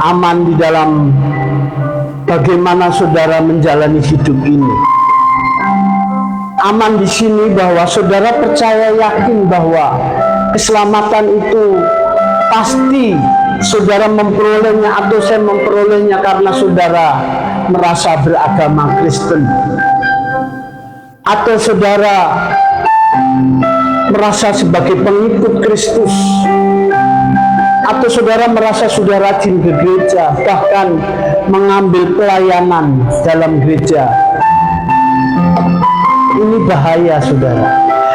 aman di dalam bagaimana saudara menjalani hidup ini. Aman di sini bahwa saudara percaya yakin bahwa keselamatan itu pasti saudara memperolehnya atau saya memperolehnya karena saudara merasa beragama Kristen, atau saudara merasa sebagai pengikut Kristus, atau saudara merasa sudah rajin ke gereja, bahkan mengambil pelayanan dalam gereja. Ini bahaya, saudara.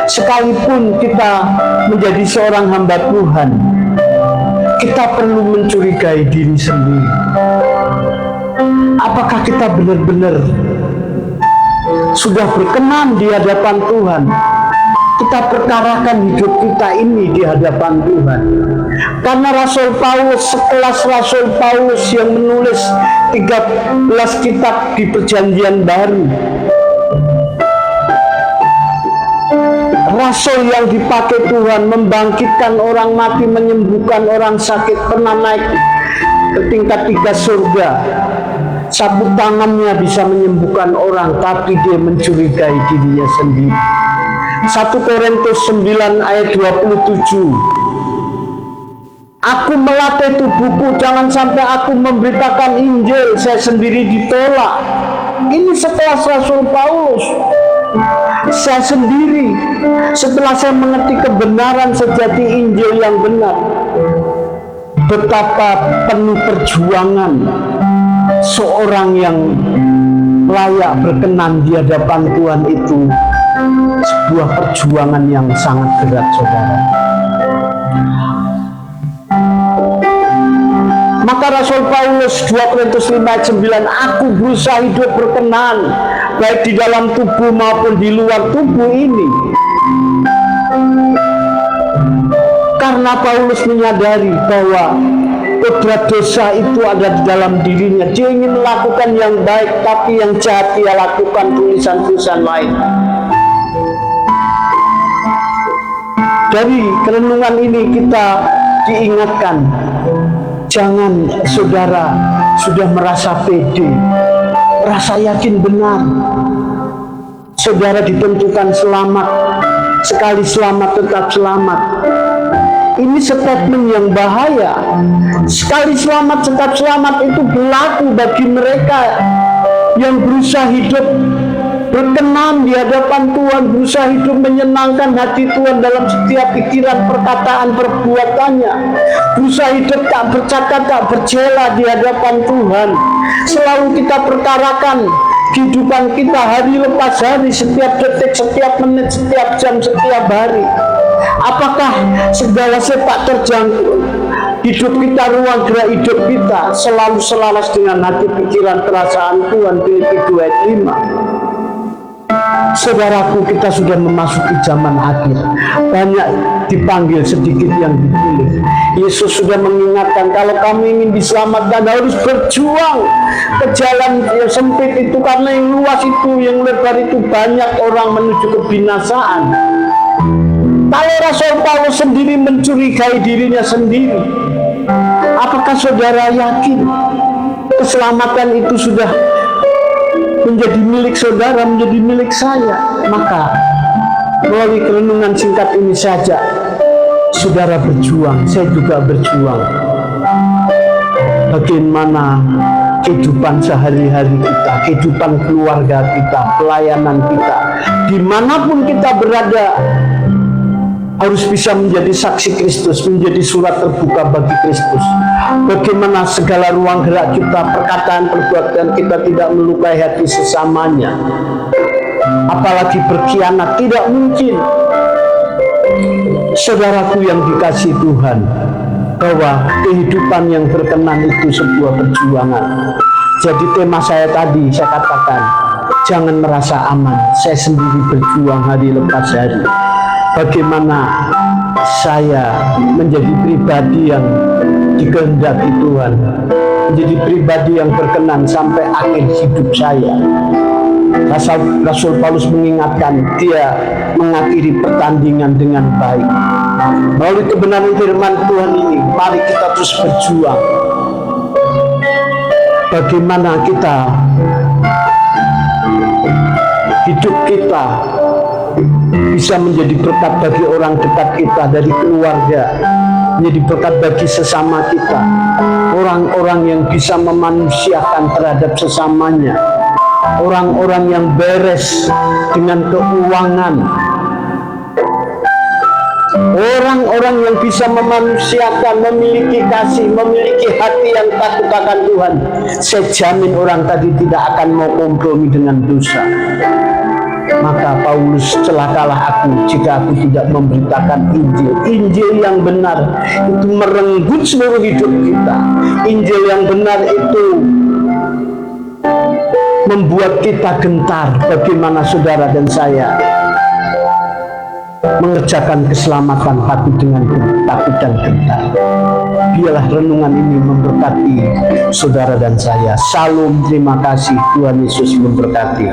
Sekalipun kita menjadi seorang hamba Tuhan, kita perlu mencurigai diri sendiri. Apakah kita benar-benar sudah berkenan di hadapan Tuhan? Kita perkarakan hidup kita ini di hadapan Tuhan. Karena Rasul Paulus, sekelas Rasul Paulus yang menulis 13 kitab di Perjanjian Baru, Rasul yang dipakai Tuhan membangkitkan orang mati, menyembuhkan orang sakit, pernah naik ke tingkat 3 surga. Sapu tangannya bisa menyembuhkan orang, tapi dia mencurigai dirinya sendiri. 1 Korintus 9 ayat 27. Aku melatih tubuhku, jangan sampai aku memberitakan Injil, saya sendiri ditolak. Ini setelah Rasul Paulus. Saya sendiri, setelah saya mengerti kebenaran sejati Injil yang benar, betapa penuh perjuangan seorang yang layak berkenan di hadapan Tuhan itu. Sebuah perjuangan yang sangat berat, saudara. Maka Rasul Paulus 2 Korintus 5 ayat 9, aku berusaha hidup berkenan baik di dalam tubuh maupun di luar tubuh ini. Karena Paulus menyadari bahwa kodrat dosa itu ada di dalam dirinya. Dia ingin melakukan yang baik, tapi yang jahat dia lakukan, tulisan-tulisan lain. Dari renungan ini kita diingatkan, jangan saudara sudah merasa pede, merasa yakin benar, saudara ditentukan selamat, sekali selamat tetap selamat. Ini statement yang bahaya. Sekali selamat tetap selamat itu berlaku bagi mereka yang berusaha hidup berkenan di hadapan Tuhan, berusaha hidup menyenangkan hati Tuhan dalam setiap pikiran, perkataan, perbuatannya, berusaha hidup tak bercacat, tak bercela di hadapan Tuhan. Selalu kita perkarakan kehidupan kita hari lepas hari, setiap detik, setiap menit, setiap jam, setiap hari. Apakah segala sepak terjang hidup kita, ruang gerak hidup kita selalu selaras dengan hati, pikiran, perasaan Tuhan? Filipi 2 ayat 5. Saudaraku, kita sudah memasuki zaman akhir. Banyak dipanggil, sedikit yang dipilih. Yesus sudah mengingatkan, kalau kamu ingin diselamatkan harus berjuang ke jalan yang sempit itu, karena yang luas itu, yang lebar itu, banyak orang menuju kebinasaan. Kalau Rasul Paulus sendiri mencurigai dirinya sendiri, apakah saudara yakin keselamatan itu sudah menjadi milik saudara, menjadi milik saya? Maka melalui renungan singkat ini saja, saudara berjuang, saya juga berjuang. Bagaimana kehidupan sehari-hari kita, kehidupan keluarga kita, pelayanan kita, dimanapun kita berada, harus bisa menjadi saksi Kristus, menjadi surat terbuka bagi Kristus. Bagaimana segala ruang gerak kita, perkataan, perbuatan kita tidak melukai hati sesamanya, apalagi berkhianat, tidak mungkin. Saudaraku yang dikasihi Tuhan, bahwa kehidupan yang berkenan itu sebuah perjuangan. Jadi tema saya tadi, saya katakan, jangan merasa aman, saya sendiri berjuang hari lepas hari. Bagaimana saya menjadi pribadi yang dikehendaki Tuhan, menjadi pribadi yang berkenan sampai akhir hidup saya. Rasul Paulus mengingatkan, dia mengakhiri pertandingan dengan baik. Melalui kebenaran firman Tuhan ini, mari kita terus berjuang. bagaimana hidup kita bisa menjadi berkat bagi orang dekat kita, dari keluarga, menjadi berkat bagi sesama kita, orang-orang yang bisa memanusiakan terhadap sesamanya, orang-orang yang beres dengan keuangan, orang-orang yang bisa memanusiakan, memiliki kasih, memiliki hati yang takut akan Tuhan. Saya jamin orang tadi tidak akan mau kompromi dengan dosa. Maka Paulus, celakalah aku jika aku tidak memberitakan Injil. Injil yang benar itu merenggut seluruh hidup kita. Injil yang benar itu membuat kita gentar. Bagaimana saudara dan saya mengerjakan keselamatan hati dengan takut dan gentar. Biarlah renungan ini memberkati saudara dan saya. Salam, terima kasih. Tuhan Yesus memberkati.